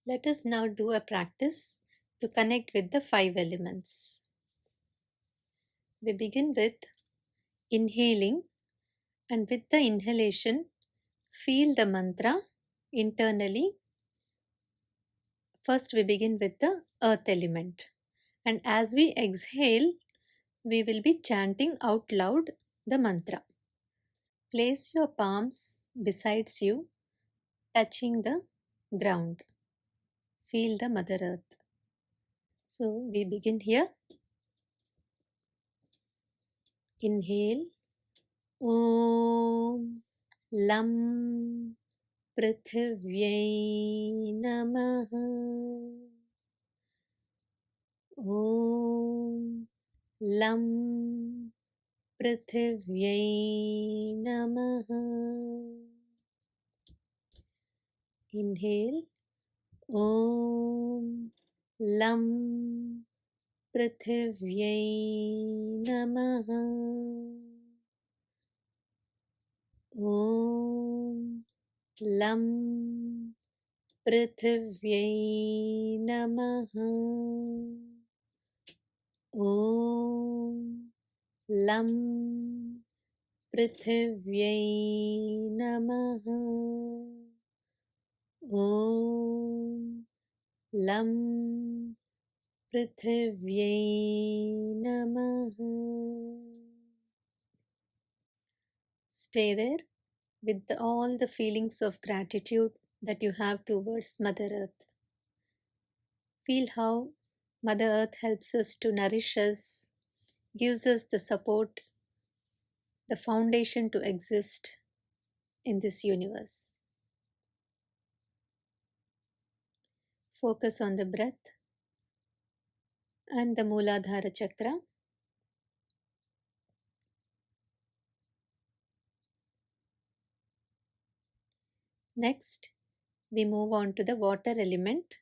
Let us now do a practice to connect with the five elements. We begin with inhaling, and with the inhalation, feel the mantra internally. First, we begin with the earth element, and as we exhale, we will be chanting out loud the mantra. Place your palms besides you, touching the ground. Feel the Mother Earth. So, we begin here. Inhale. Om Lam Prithvyai Namaha. Om Lam Prithvyai Namaha. Inhale. Om Lam Prithvyai Namaha. Om Lam Prithvyai Namaha. Om Lam Prithvyai Namaha. Om Lam Prithvyai Namaha. Stay there with all the feelings of gratitude that you have towards Mother Earth. Feel how Mother Earth helps us to nourish us, gives us the support, the foundation to exist in this universe. Focus on the breath and the Mooladhara chakra. Next, we move on to the water element.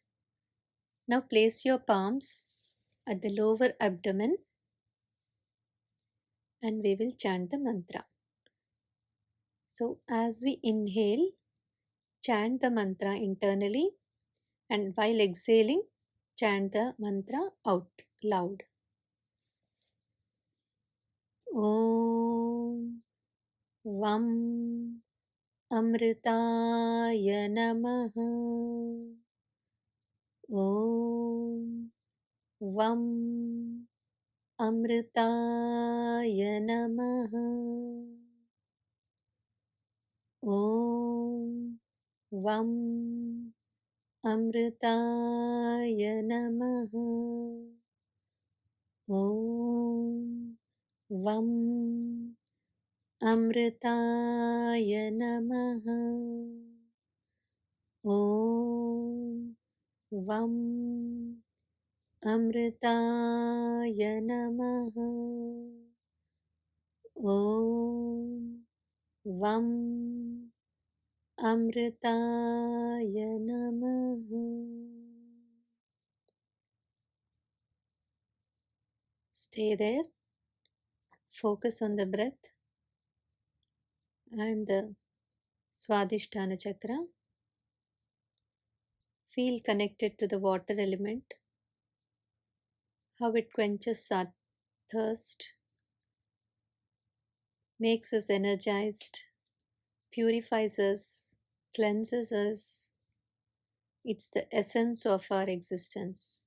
Now place your palms at the lower abdomen and we will chant the mantra. So, as we inhale, chant the mantra internally, and while exhaling, chant the mantra out loud. Om Vam Amritaya Namaha. Om Vam Amritaya Namaha. Om Vam Amritaya Namaha. Om Vam Amritaya Namaha. Om Vam Amritaya Namaha. Om Vam Amritaya Namaha. Stay there. Focus on the breath and the Swadhisthana chakra. Feel connected to the water element, how it quenches our thirst, makes us energized, purifies us, cleanses us. It's the essence of our existence.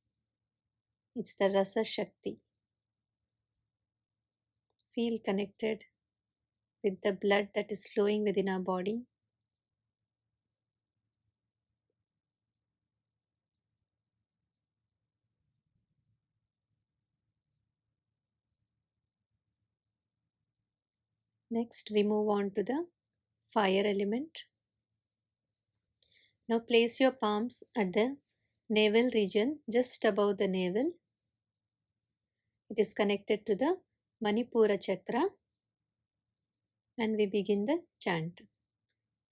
It's the Rasa Shakti. Feel connected with the blood that is flowing within our body. Next, we move on to the fire element. Now place your palms at the navel region, just above the navel. It is connected to the Manipura chakra, and we begin the chant.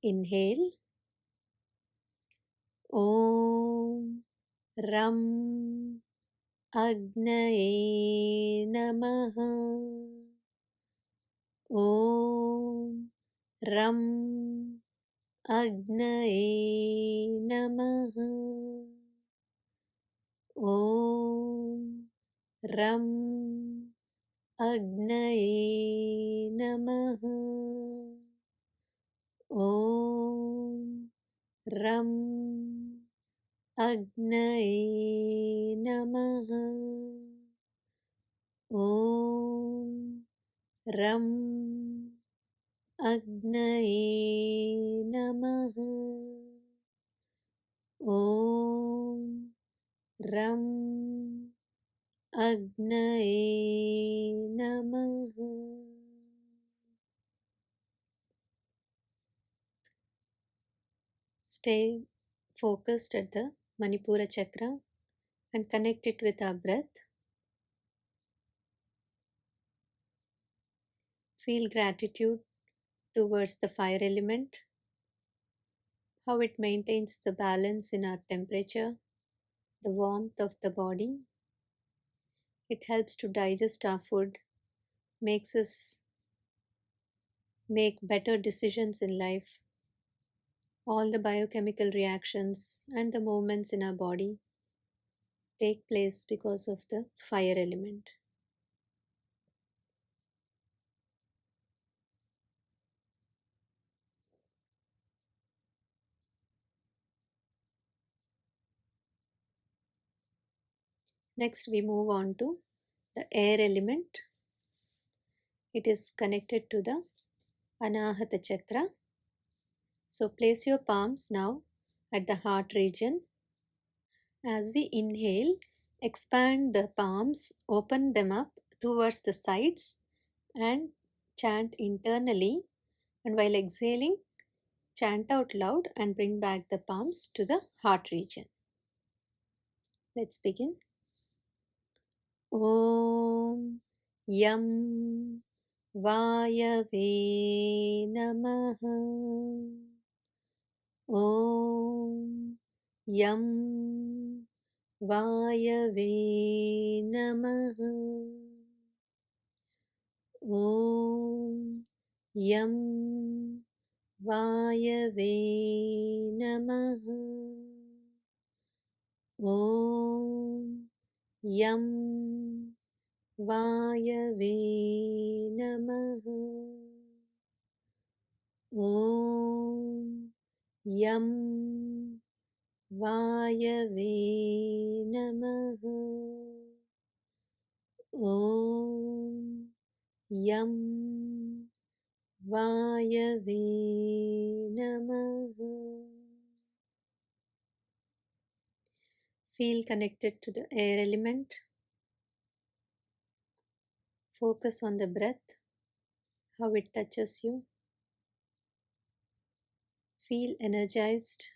Inhale. Om Ram Agnaye Namaha. Om Ram Agnaye Namaha. ॐ रं अग्नये नमः। ॐ रं अग्नये नमः। ॐ रं अग्नये नमः। ॐ रं अग्नये नमः। Stay focused at the Manipura chakra and connect it with our breath. Feel gratitude towards the fire element, how it maintains the balance in our temperature, the warmth of the body. It helps to digest our food, makes us make better decisions in life. All the biochemical reactions and the movements in our body take place because of the fire element. Next, we move on to the air element. It is connected to the Anahata chakra. So, place your palms now at the heart region. As we inhale, expand the palms, open them up towards the sides, and chant internally. And while exhaling, chant out loud and bring back the palms to the heart region. Let's begin. Om Yam Vayave Namaha. Om Yam Vayave Namaha. Om Yam Vayave Namaha. Om Yam Vayave Namaha. Om Yam Vayave Namaha. Om Yam Vayave Namaha. Feel connected to the air element. Focus on the breath, how it touches you. Feel energized.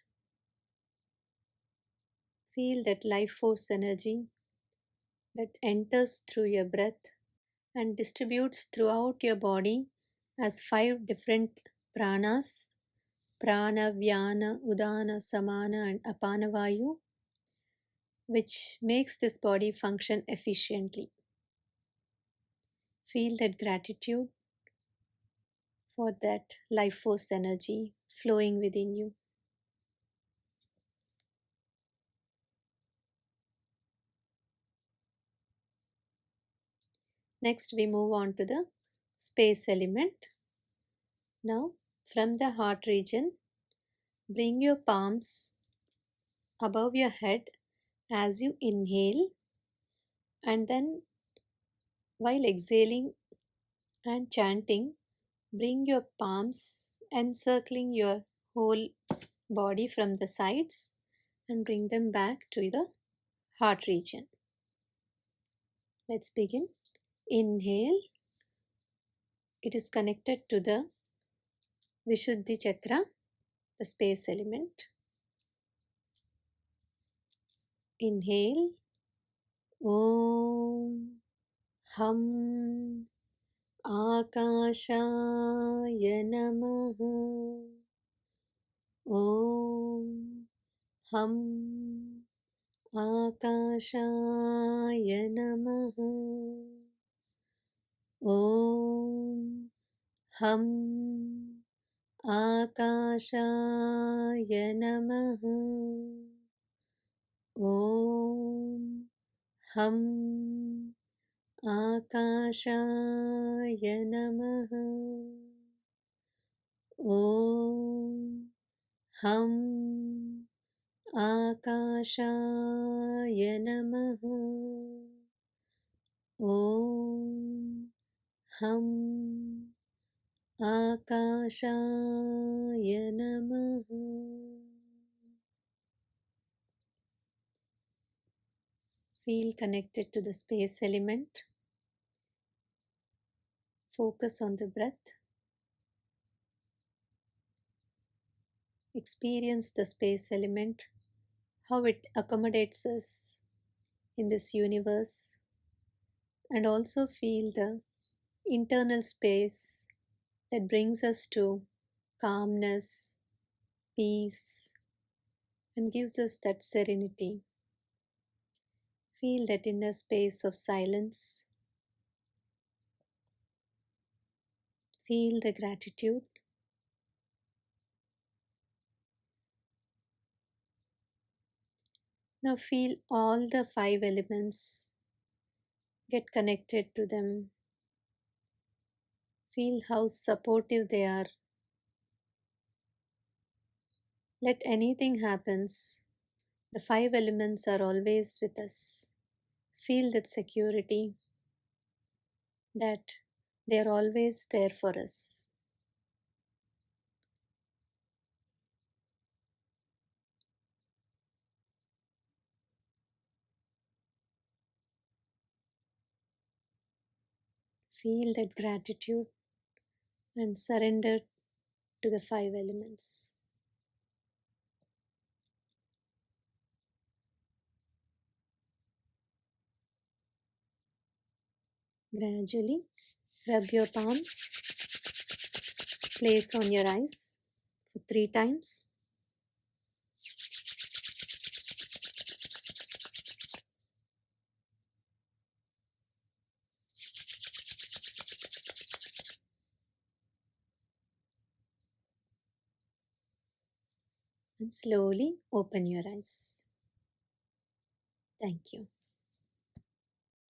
Feel that life force energy that enters through your breath and distributes throughout your body as 5 different pranas: prana, vyana, udana, samana, and apana vayu, which makes this body function efficiently. Feel that gratitude for that life force energy flowing within you. Next, we move on to the space element. Now, from the heart region, bring your palms above your head as you inhale, and then while exhaling and chanting, bring your palms encircling your whole body from the sides and bring them back to the heart region. Let's begin. Inhale. It is connected to the Vishuddhi chakra, the space element. Inhale. Om Ham Akashaya Namaha. Om Ham Akashaya Namaha. Om Ham Akashaya Namaha. Om हम आकाशाय नमः। ॐ हम आकाशाय नमः। ॐ हम आकाशाय नमः। Feel connected to the space element. Focus on the breath. Experience the space element, how it accommodates us in this universe, and also feel the internal space that brings us to calmness, peace, and gives us that serenity. Feel that inner space of silence. Feel the gratitude. Now feel all the five elements. Get connected to them. Feel how supportive they are. Let anything happens, the five elements are always with us. Feel that security, that they are always there for us. Feel that gratitude and surrender to the five elements. Gradually rub your palms, place on your eyes for 3 times. And slowly open your eyes. Thank you.